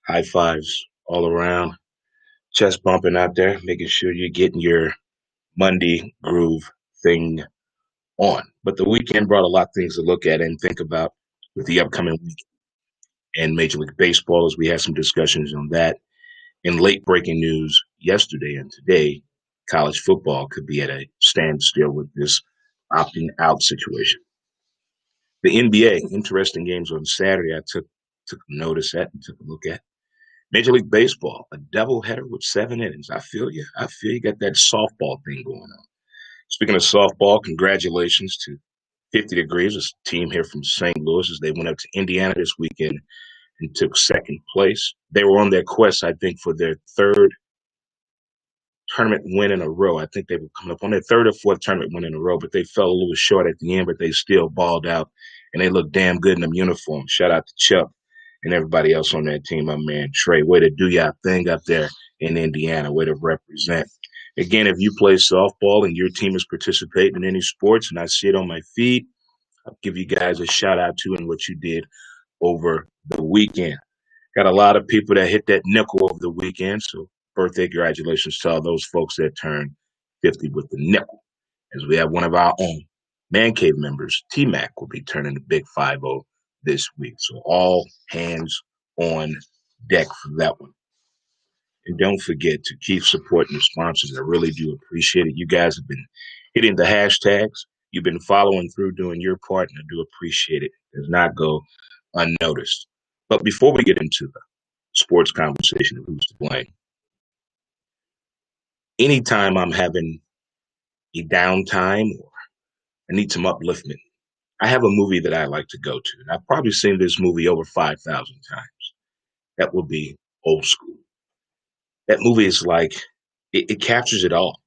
High fives all around, chest bumping out there, making sure you're getting your Monday groove thing on. But the weekend brought a lot of things to look at and think about with the upcoming week in Major League Baseball as we had some discussions on that. In late breaking news yesterday and today, college football could be at a standstill with this opting out situation. The NBA, interesting games on Saturday. I took notice at and took a look at. Major League Baseball, a doubleheader with 7 innings. I feel you. I feel you got that softball thing going on. Speaking of softball, congratulations to 50 Degrees, a team here from St. Louis, as they went up to Indiana this weekend and took second place. They were on their quest, I think, for their third tournament win in a row. I think they were coming up on their third or fourth tournament win in a row, but they fell a little short at the end, but they still balled out, and they looked damn good in them uniforms. Shout out to Chuck and everybody else on that team, my man Trey. Way to do your thing up there in Indiana. Way to represent. Again, if you play softball and your team is participating in any sports and I see it on my feed, I'll give you guys a shout out to and what you did over the weekend. Got a lot of people that hit that nickel over the weekend, so birthday congratulations to all those folks that turned 50 with the nickel. As we have one of our own Man Cave members, T-Mac, will be turning the big 5-0 this week. So all hands on deck for that one. And don't forget to keep supporting the sponsors. I really do appreciate it. You guys have been hitting the hashtags. You've been following through, doing your part, and I do appreciate it. It does not go unnoticed. But before we get into the sports conversation of who's to blame, anytime I'm having a downtime or I need some upliftment, I have a movie that I like to go to. And I've probably seen this movie over 5,000 times. That would be Old School. That movie is like, it captures it all.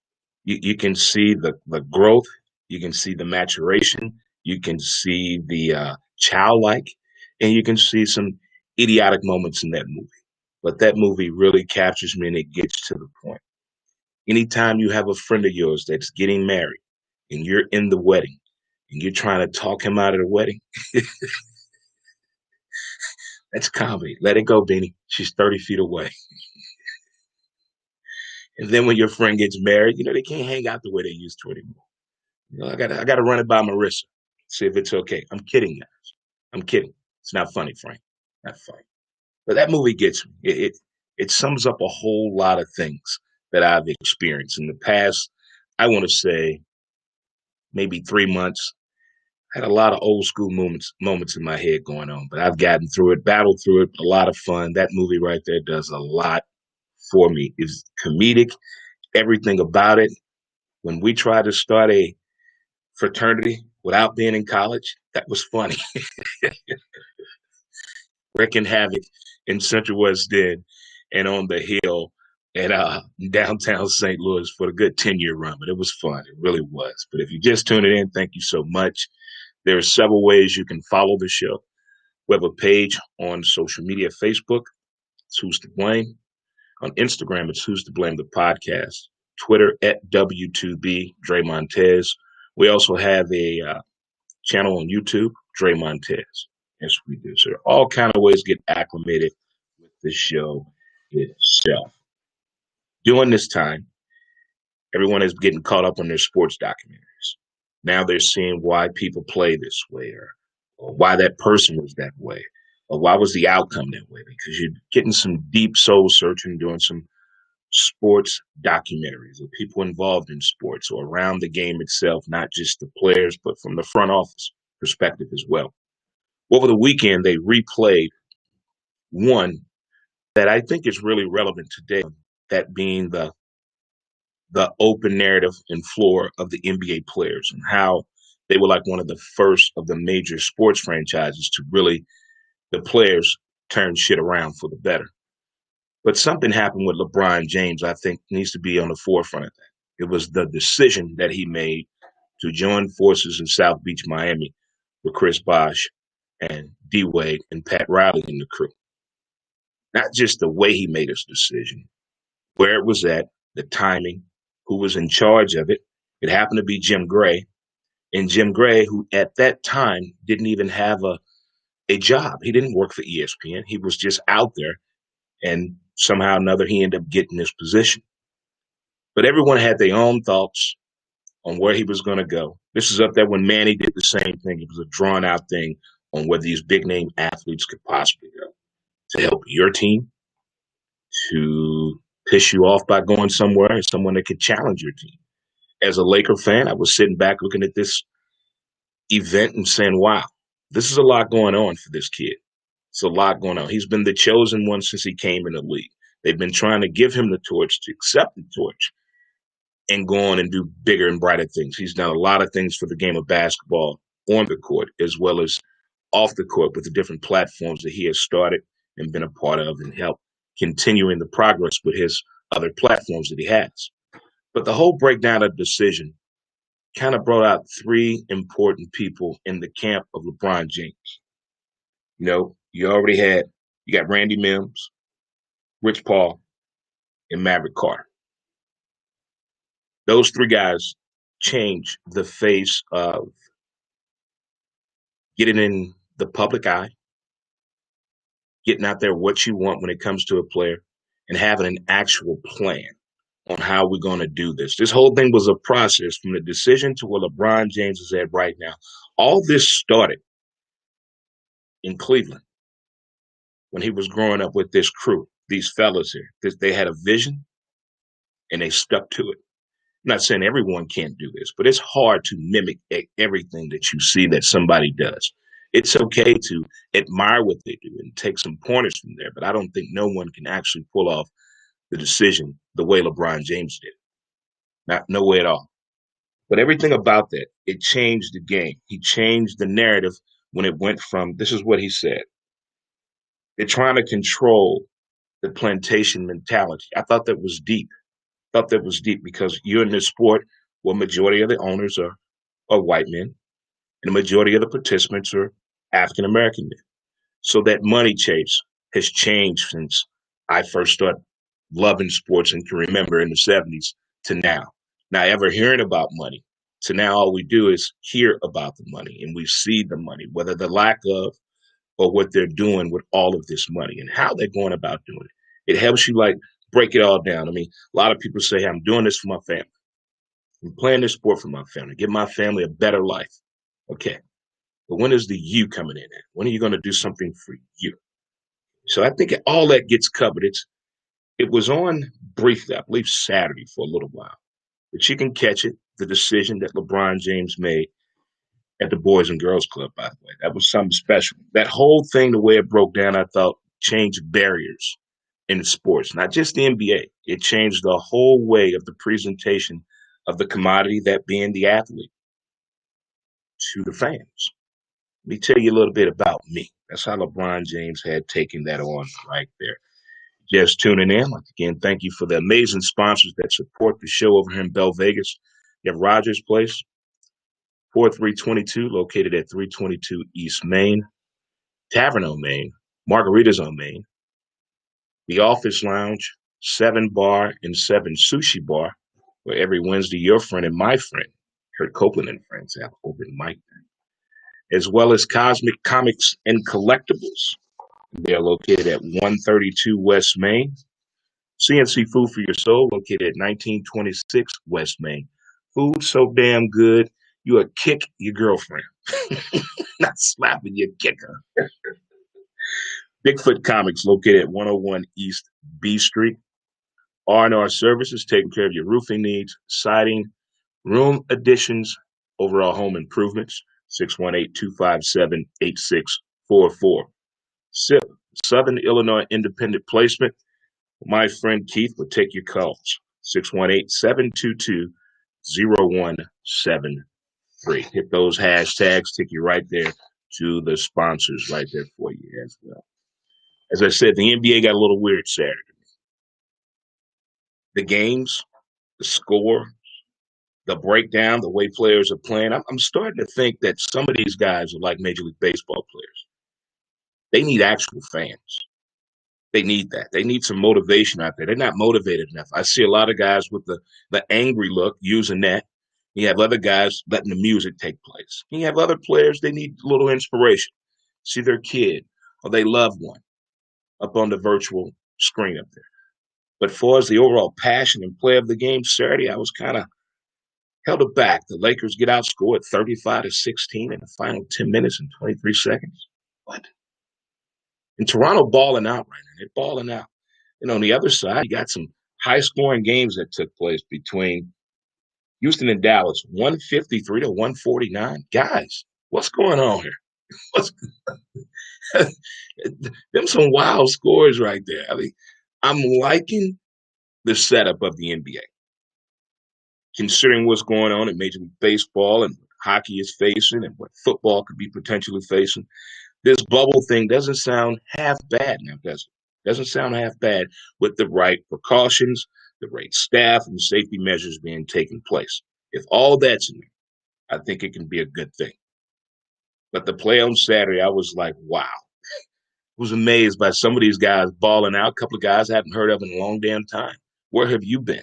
You can see the growth. You can see the maturation. You can see the childlike. And you can see some idiotic moments in that movie. But that movie really captures me and it gets to the point. Anytime you have a friend of yours that's getting married and you're in the wedding and you're trying to talk him out of the wedding, that's comedy. Let it go, Benny. She's 30 feet away. And then when your friend gets married, they can't hang out the way they used to anymore. I gotta run it by Marissa, see if it's okay. I'm kidding, guys. I'm kidding. It's not funny, Frank. Not funny. But that movie gets me. It sums up a whole lot of things that I've experienced in the past. I want to say maybe 3 months. I had a lot of old school moments in my head going on, but I've gotten through it, battled through it. A lot of fun. That movie right there does a lot for me. It's comedic, everything about it. When we tried to start a fraternity without being in college, that was funny. Wreaking havoc in Central West End and on the Hill at downtown St. Louis for a good 10-year run, but it was fun. It really was. But if you just tuned it in, thank you so much. There are several ways you can follow the show. We have a page on social media, Facebook, it's Who's to Blame. On Instagram, it's Who's to Blame the podcast. Twitter, at W2B, Dre Montez. We also have a channel on YouTube, Dre Montez. Yes, we do. So all kind of ways to get acclimated with the show itself. During this time, everyone is getting caught up on their sports documentaries. Now they're seeing why people play this way or why that person was that way or why was the outcome that way, because you're getting some deep soul searching, doing some sports documentaries of people involved in sports or around the game itself, not just the players, but from the front office perspective as well. Over the weekend, they replayed one that I think is really relevant today, that being the open narrative and floor of the NBA players and how they were like one of the first of the major sports franchises to really, the players turn shit around for the better. But something happened with LeBron James, I think, needs to be on the forefront of that. It was the decision that he made to join forces in South Beach, Miami with Chris Bosh and D-Wade and Pat Riley in the crew. Not just the way he made his decision, where it was at, the timing, who was in charge of it. It happened to be Jim Gray. And Jim Gray, who at that time didn't even have a job. He didn't work for ESPN. He was just out there And somehow or another, he ended up getting this position. But everyone had their own thoughts on where he was going to go. This is up there when Manny did the same thing. It was a drawn out thing on where these big name athletes could possibly go to help your team, to piss you off by going somewhere, and someone that could challenge your team. As a Laker fan, I was sitting back looking at this event and saying, wow, this is a lot going on for this kid. It's a lot going on. He's been the chosen one since he came in the league. They've been trying to give him the torch, to accept the torch, and go on and do bigger and brighter things. He's done a lot of things for the game of basketball on the court as well as off the court with the different platforms that he has started and been a part of and helped continuing the progress with his other platforms that he has. But the whole breakdown of the decision kind of brought out three important people in the camp of LeBron James. You know, you got Randy Mims, Rich Paul, and Maverick Carter. Those three guys changed the face of getting in the public eye, getting out there what you want when it comes to a player, and having an actual plan on how we're going to do this. This whole thing was a process from the decision to where LeBron James is at right now. All this started in Cleveland when he was growing up with this crew, these fellas here. They had a vision and they stuck to it. I'm not saying everyone can't do this, but it's hard to mimic everything that you see that somebody does. It's okay to admire what they do and take some pointers from there, but I don't think no one can actually pull off the decision the way LeBron James did. Not no way at all. But everything about that, it changed the game. He changed the narrative when it went from, this is what he said, they're trying to control the plantation mentality. I thought that was deep. Thought that was deep because you're in this sport where majority of the owners are white men and the majority of the participants are African American men. So that money chase has changed since I first started loving sports and can remember in the 70s to now. Now ever hearing about money. So now all we do is hear about the money and we see the money, whether the lack of or what they're doing with all of this money and how they're going about doing it. It helps you like break it all down. I mean, a lot of people say, I'm doing this for my family. I'm playing this sport for my family, give my family a better life. Okay. But when is the you coming in at? When are you going to do something for you? So I think all that gets covered. It was on briefly, I believe Saturday for a little while. But you can catch it, the decision that LeBron James made at the Boys and Girls Club, by the way. That was something special. That whole thing, the way it broke down, I thought changed barriers in sports, not just the NBA. It changed the whole way of the presentation of the commodity, that being the athlete, to the fans. Let me tell you a little bit about me. That's how LeBron James had taken that on right there. Just tuning in. Like again, thank you for the amazing sponsors that support the show over here in Bell Vegas. You have Rogers Place, 4322, located at 322 East Main, Tavern on Main, Margaritas on Main, The Office Lounge, 7 Bar and 7 Sushi Bar, where every Wednesday your friend and my friend, Kurt Copeland and friends, have open mic, as well as Cosmic Comics and Collectibles. They are located at 132 West Main. CNC Food for Your Soul, located at 1926 West Main. Food so damn good, you would kick your girlfriend. Not slapping your kicker. Bigfoot Comics, located at 101 East B Street. R&R Services, taking care of your roofing needs, siding, room additions, overall home improvements. 618-257-8644. SIP, Southern Illinois Independent Placement. My friend Keith will take your calls. 618-722-0173. Hit those hashtags, take you right there to the sponsors right there for you as well. As I said, the NBA got a little weird Saturday. The games, the score, the breakdown, the way players are playing. I'm starting to think that some of these guys are like Major League Baseball players. They need actual fans. They need that. They need some motivation out there. They're not motivated enough. I see a lot of guys with the angry look using that. You have other guys letting the music take place. You have other players, they need a little inspiration. See their kid or their loved one up on the virtual screen up there. But for as the overall passion and play of the game Saturday, I was kind of held it back. The Lakers get outscored 35-16 in the final 10 minutes and 23 seconds. What? And Toronto balling out right now. They're balling out. And on the other side, you got some high-scoring games that took place between Houston and Dallas, 153-149. Guys, what's going on here? What's them some wild scores right there. I mean, I'm liking the setup of the NBA, considering what's going on in Major League Baseball and what hockey is facing and what football could be potentially facing. This bubble thing doesn't sound half bad now, does it? Doesn't sound half bad with the right precautions, the right staff, and safety measures being taken place. If all that's in there, I think it can be a good thing. But the play on Saturday, I was like, wow. I was amazed by some of these guys balling out. A couple of guys I hadn't heard of in a long damn time. Where have you been?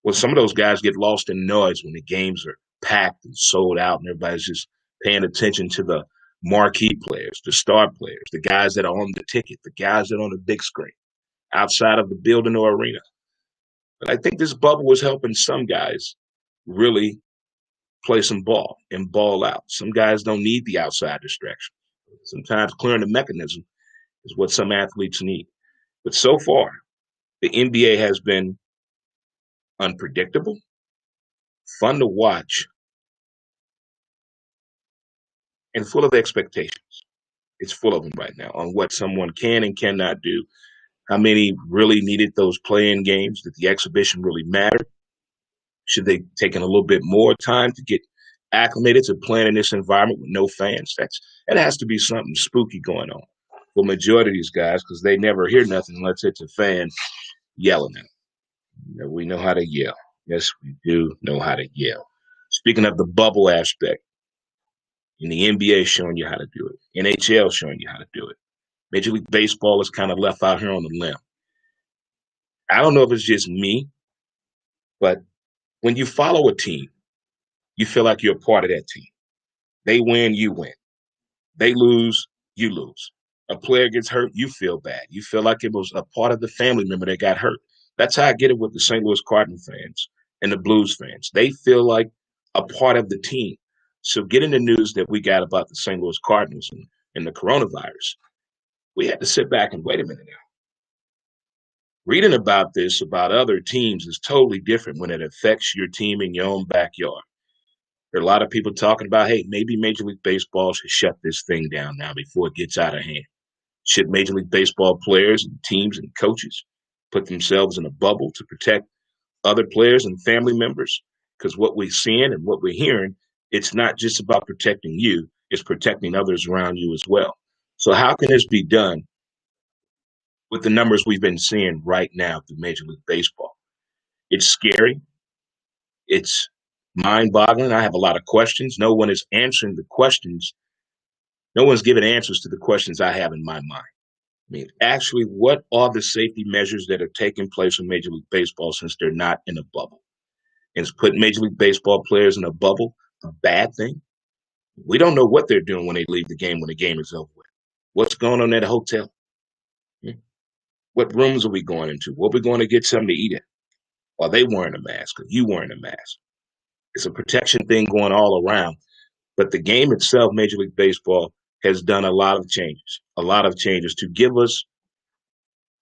Well, some of those guys get lost in noise when the games are packed and sold out and everybody's just paying attention to the marquee players, the star players, the guys that are on the ticket, the guys that are on the big screen, outside of the building or arena. But I think this bubble was helping some guys really play some ball and ball out. Some guys don't need the outside distraction. Sometimes clearing the mechanism is what some athletes need. But so far, the NBA has been unpredictable, fun to watch, and full of expectations. It's full of them right now on what someone can and cannot do. How many really needed those play-in games? Did the exhibition really matter? Should they taken a little bit more time to get acclimated to playing in this environment with no fans? That has to be something spooky going on for majority of these guys because they never hear nothing unless it's a fan yelling at them. You know, we know how to yell. Yes, we do know how to yell. Speaking of the bubble aspect, in the NBA showing you how to do it, NHL showing you how to do it. Major League Baseball is kind of left out here on the limb. I don't know if it's just me, but when you follow a team, you feel like you're a part of that team. They win, you win. They lose, you lose. A player gets hurt, you feel bad. You feel like it was a part of the family member that got hurt. That's how I get it with the St. Louis Cardinals fans and the Blues fans. They feel like a part of the team. So getting the news that we got about the St. Louis Cardinals and the coronavirus, we had to sit back and wait a minute now. Reading about this, about other teams, is totally different when it affects your team in your own backyard. There are a lot of people talking about, hey, maybe Major League Baseball should shut this thing down now before it gets out of hand. Should Major League Baseball players and teams and coaches put themselves in a bubble to protect other players and family members? Because what we're seeing and what we're hearing, it's not just about protecting you, it's protecting others around you as well. So how can this be done with the numbers we've been seeing right now through Major League Baseball? It's scary. It's mind-boggling. I have a lot of questions. No one is answering the questions. No one's giving answers to the questions I have in my mind. I mean, actually, what are the safety measures that are taking place in Major League Baseball since they're not in a bubble? And is putting Major League Baseball players in a bubble a bad thing? We don't know what they're doing when they leave the game when the game is over with. What's going on at a hotel? What rooms are we going into? What are we going to get something to eat at? Are they wearing a mask? Are you wearing a mask? It's a protection thing going all around. But the game itself, Major League Baseball, has done a lot of changes to give us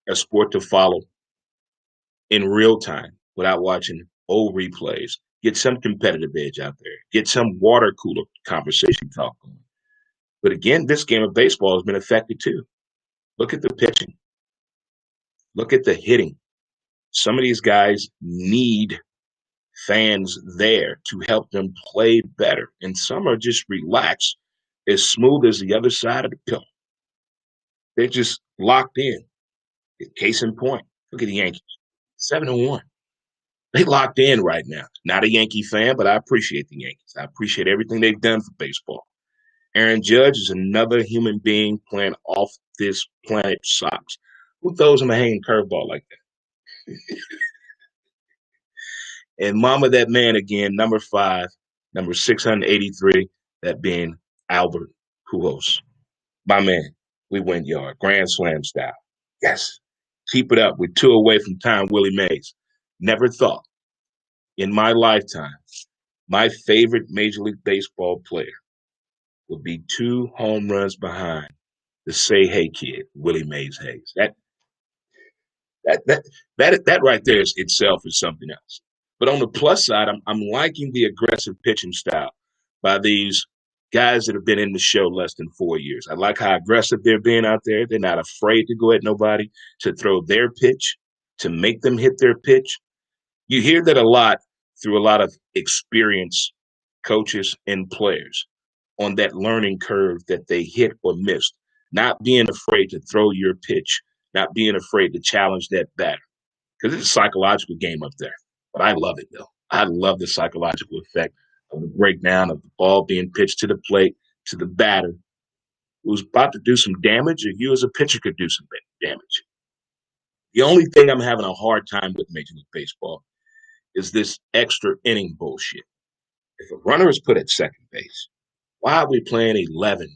a sport to follow in real time without watching old replays. Get some competitive edge out there. Get some water cooler conversation talk going. But again, this game of baseball has been affected too. Look at the pitching. Look at the hitting. Some of these guys need fans there to help them play better. And some are just relaxed, as smooth as the other side of the pillow. They're just locked in. Case in point, look at the Yankees, 7-1. They locked in right now. Not a Yankee fan, but I appreciate the Yankees. I appreciate everything they've done for baseball. Aaron Judge is another human being playing off this planet socks. Who throws him a hanging curveball like that? And mama, that man again, number 5, number 683, that being Albert Pujols. My man, we went yard, grand slam style. Yes. Keep it up. We're 2 away from tying Willie Mays. Never thought in my lifetime my favorite Major League Baseball player would be 2 home runs behind the Say Hey kid, Willie Mays Hayes. That that that right there is itself is something else. But on the plus side, I'm liking the aggressive pitching style by these guys that have been in the show less than 4 years. I like how aggressive they're being out there. They're not afraid to go at nobody, to throw their pitch, to make them hit their pitch. You hear that a lot through a lot of experienced coaches and players on that learning curve that they hit or missed, not being afraid to throw your pitch, not being afraid to challenge that batter. Because it's a psychological game up there. But I love it, though. I love the psychological effect of the breakdown of the ball being pitched to the plate, to the batter, who's about to do some damage, or you as a pitcher could do some damage. The only thing I'm having a hard time with Major League Baseball is this extra inning bullshit. If a runner is put at second base, why are we playing 11,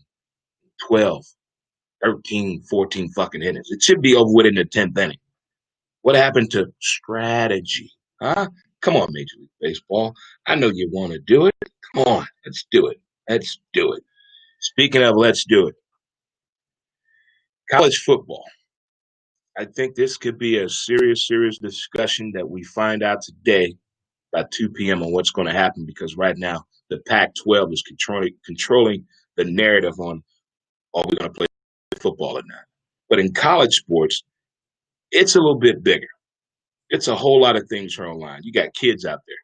12, 13, 14 fucking innings? It should be over with in the 10th inning. What happened to strategy? Huh? Come on, Major League Baseball. I know you want to do it. Come on, let's do it. Let's do it. Speaking of let's do it, college football. I think this could be a serious, serious discussion that we find out today by 2 p.m. on what's going to happen, because right now the Pac-12 is controlling the narrative on are we going to play football or not. But in college sports, it's a little bit bigger. It's a whole lot of things are online. You got kids out there.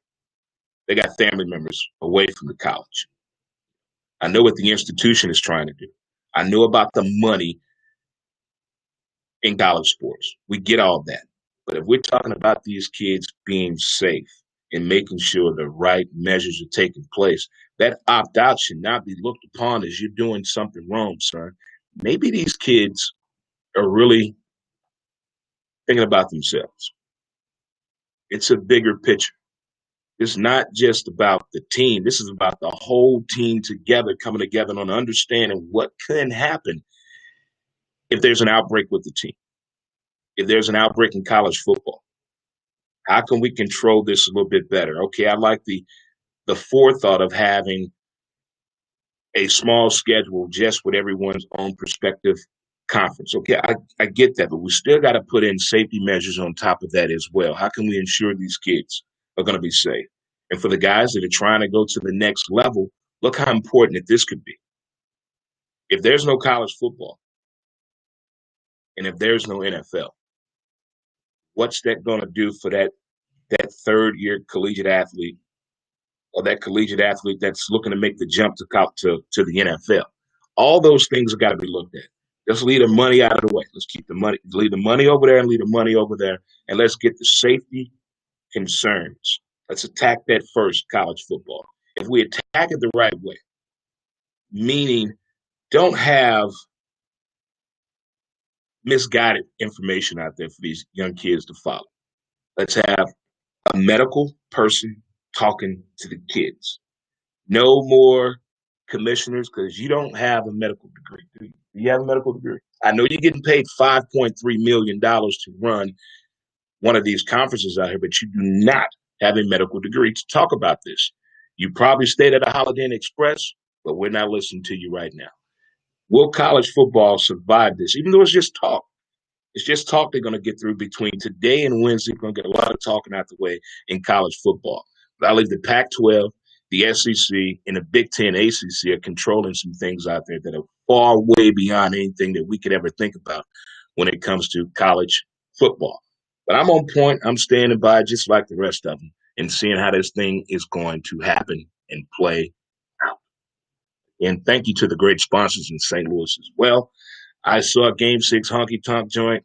They got family members away from the college. I know what the institution is trying to do. I know about the money in college sports. We get all that. But if we're talking about these kids being safe and making sure the right measures are taking place, that opt-out should not be looked upon as you're doing something wrong, son. Maybe these kids are really thinking about themselves. It's a bigger picture. It's not just about the team. This is about the whole team together, coming together on understanding what can happen if there's an outbreak with the team, if there's an outbreak in college football. How can we control this a little bit better? Okay, I like the forethought of having a small schedule just with everyone's own perspective conference. Okay, I get that, but we still got to put in safety measures on top of that as well. How can we ensure these kids are going to be safe? And for the guys that are trying to go to the next level, look how important that this could be. If there's no college football and if there's no NFL, what's that going to do for that third-year collegiate athlete, or that collegiate athlete that's looking to make the jump to the NFL? All those things have got to be looked at. Let's leave the money out of the way. Let's keep the money, leave the money over there and leave the money over there, and let's get the safety concerns. Let's attack that first, college football. If we attack it the right way, meaning don't have misguided information out there for these young kids to follow. Let's have a medical person talking to the kids. No more commissioners, because you don't have a medical degree. Do you have a medical degree? I know you're getting paid $5.3 million to run one of these conferences out here, but you do not have a medical degree to talk about this. You probably stayed at a Holiday Inn Express, but we're not listening to you right now. Will college football survive this? Even though it's just talk. It's just talk they're going to get through between today and Wednesday. We're going to get a lot of talking out the way in college football. But I believe the Pac-12, the SEC, and the Big Ten ACC are controlling some things out there that are far way beyond anything that we could ever think about when it comes to college football. But I'm on point. I'm standing by just like the rest of them and seeing how this thing is going to happen and play out. And thank you to the great sponsors in St. Louis as well. I saw Game 6 Honky Tonk Joint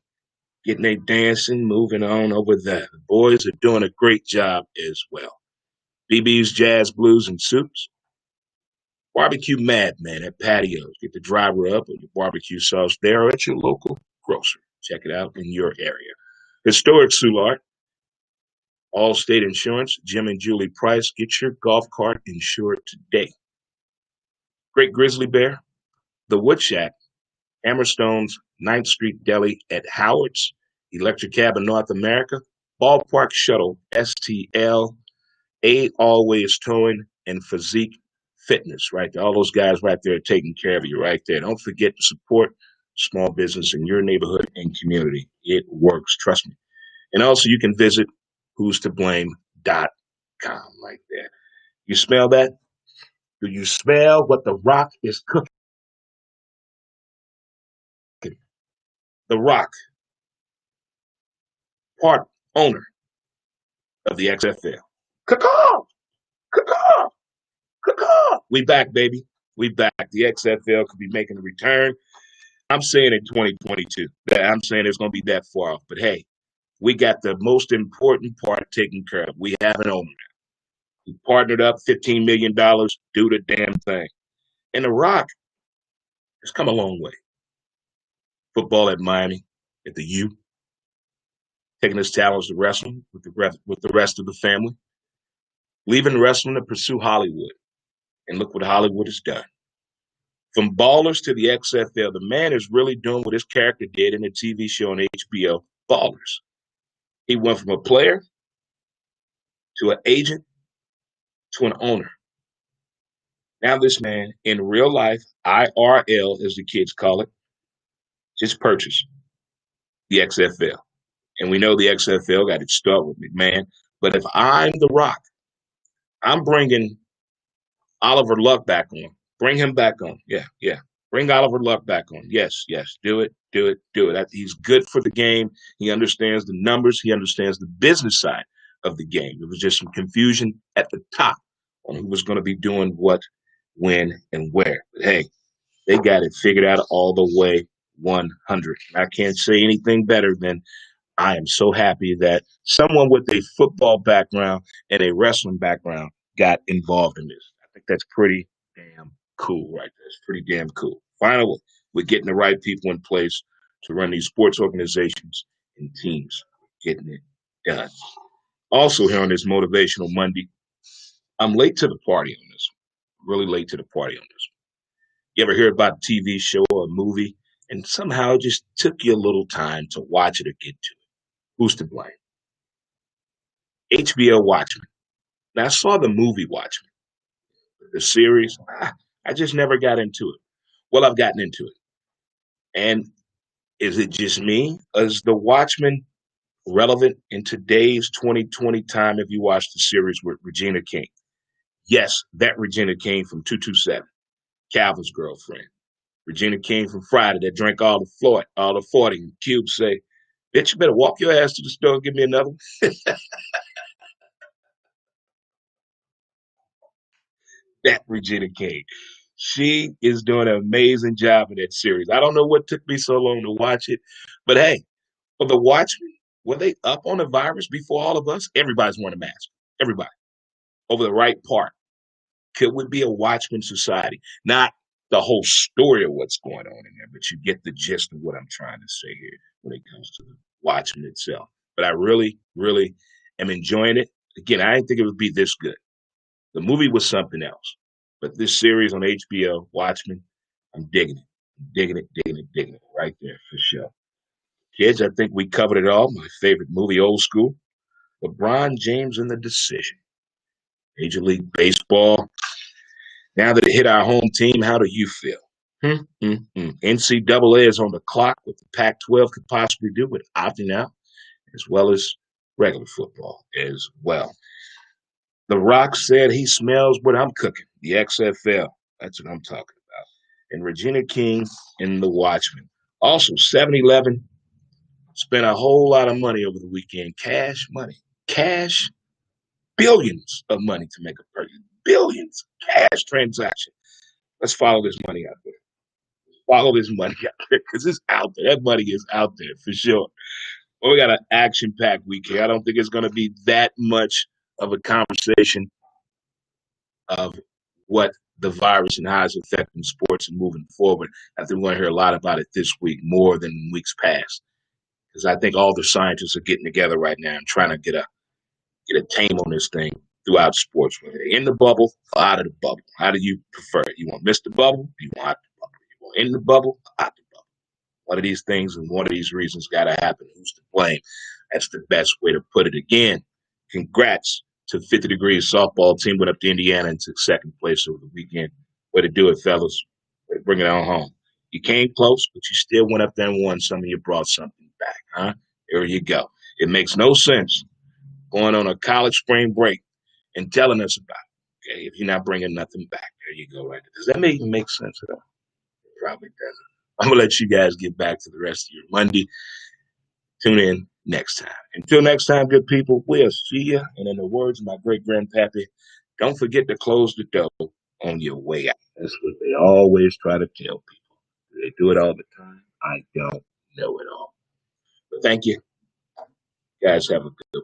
getting they dancing, moving on over there. The boys are doing a great job as well. BB's Jazz Blues and Soups. Barbecue Madman at Patios. Get the driver up on your barbecue sauce there or at your local grocer. Check it out in your area. Historic Soulard. Allstate Insurance. Jim and Julie Price. Get your golf cart insured today. Great Grizzly Bear. The Wood Shack. Hammerstone's 9th Street Deli at Howard's, Electric Cab of North America, Ballpark Shuttle, STL, A Always Towing, and Physique Fitness, right there. All those guys right there taking care of you right there. Don't forget to support small business in your neighborhood and community. It works, trust me. And also you can visit who's to blame.com right there. You smell that? Do you smell what The Rock is cooking? The Rock, part owner of the XFL. Caw, caw, caw. We back, baby. We back. The XFL could be making a return. I'm saying in 2022. I'm saying it's going to be that far off. But hey, we got the most important part taken care of. We have an owner now. We partnered up $15 million. Do the damn thing. And The Rock has come a long way. Football at Miami, at the U, taking his talents to wrestling with the rest of the family, leaving wrestling to pursue Hollywood. And look what Hollywood has done. From Ballers to the XFL, the man is really doing what his character did in the TV show on HBO, Ballers. He went from a player to an agent to an owner. Now this man, in real life, IRL, as the kids call it, just purchased the XFL. And we know the XFL got its start with McMahon. But if I'm The Rock, I'm bringing Oliver Luck back on. Bring him back on. Yeah, yeah. Bring Oliver Luck back on. Yes, yes. Do it, do it, do it. He's good for the game. He understands the numbers. He understands the business side of the game. There was just some confusion at the top on who was going to be doing what, when, and where. But hey, they got it figured out all the way 100. I can't say anything better than I am so happy that someone with a football background and a wrestling background got involved in this. I think that's pretty damn cool right there. It's pretty damn cool. Finally, we're getting the right people in place to run these sports organizations and teams. Getting it done. Also, here on this Motivational Monday, I'm late to the party on this. Really late to the party on this. You ever hear about a TV show or a movie and somehow it just took you a little time to watch it or get to it? Who's to blame? HBO Watchmen. Now, I saw the movie Watchmen, the series. I just never got into it. Well, I've gotten into it. And is it just me? Is the Watchmen relevant in today's 2020 time if you watch the series with Regina King? Yes, that Regina King from 227, Calvin's girlfriend. Regina King from Friday that drank all the 40. And Cube say, bitch, you better walk your ass to the store and give me another one. That Regina King. She is doing an amazing job in that series. I don't know what took me so long to watch it, but hey, for the Watchmen, were they up on the virus before all of us? Everybody's wearing a mask. Everybody. Over the right part. Could we be a Watchmen society? Not the whole story of what's going on in there, but you get the gist of what I'm trying to say here when it comes to the Watchmen itself. But I really, really am enjoying it. Again, I didn't think it would be this good. The movie was something else. But this series on HBO, Watchmen, I'm digging it. Digging it, digging it, digging it. Right there for sure. Kids, I think we covered it all. My favorite movie, Old School. LeBron James and the Decision. Major League Baseball. Now that it hit our home team, how do you feel? NCAA is on the clock. What the Pac-12 could possibly do with opting out, as well as regular football as well. The Rock said he smells what I'm cooking. The XFL. That's what I'm talking about. And Regina King in The Watchmen. Also, 7-Eleven spent a whole lot of money over the weekend. Cash money. Cash. Billions of money to make a purchase. Billions. Cash transaction. Let's follow this money out there. Follow this money out there because it's out there. That money is out there for sure. Well, we got an action-packed weekend. I don't think it's going to be that much of a conversation of what the virus and how it's affecting sports and moving forward. I think we're going to hear a lot about it this week more than weeks past because I think all the scientists are getting together right now and trying to get a tame on this thing throughout sports. Whether they're in the bubble or out of the bubble. How do you prefer it? You want Mr. Bubble? Do you want out the bubble? You want in the bubble or out the bubble? One of these things and one of these reasons got to happen. Who's to blame? That's the best way to put it. Again, congrats to 50 Degrees softball team. Went up to Indiana and took second place over the weekend. Way to do it, fellas. Way to bring it on home. You came close, but you still went up there and won some, and you brought something back, huh? There you go. It makes no sense going on a college spring break and telling us about it, okay, if you're not bringing nothing back. There you go, right there. Does that make sense at all? It probably doesn't. I'm going to let you guys get back to the rest of your Monday. Tune in next time. Until next time, good people, we'll see you. And in the words of my great grandpappy, don't forget to close the door on your way out. That's what they always try to tell people. Do they do it all the time? I don't know it all. But thank you. Guys, have a good one.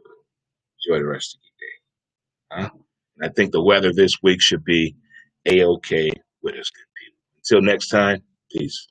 Enjoy the rest of your day. Huh? And I think the weather this week should be A-OK with us, good people. Until next time, peace.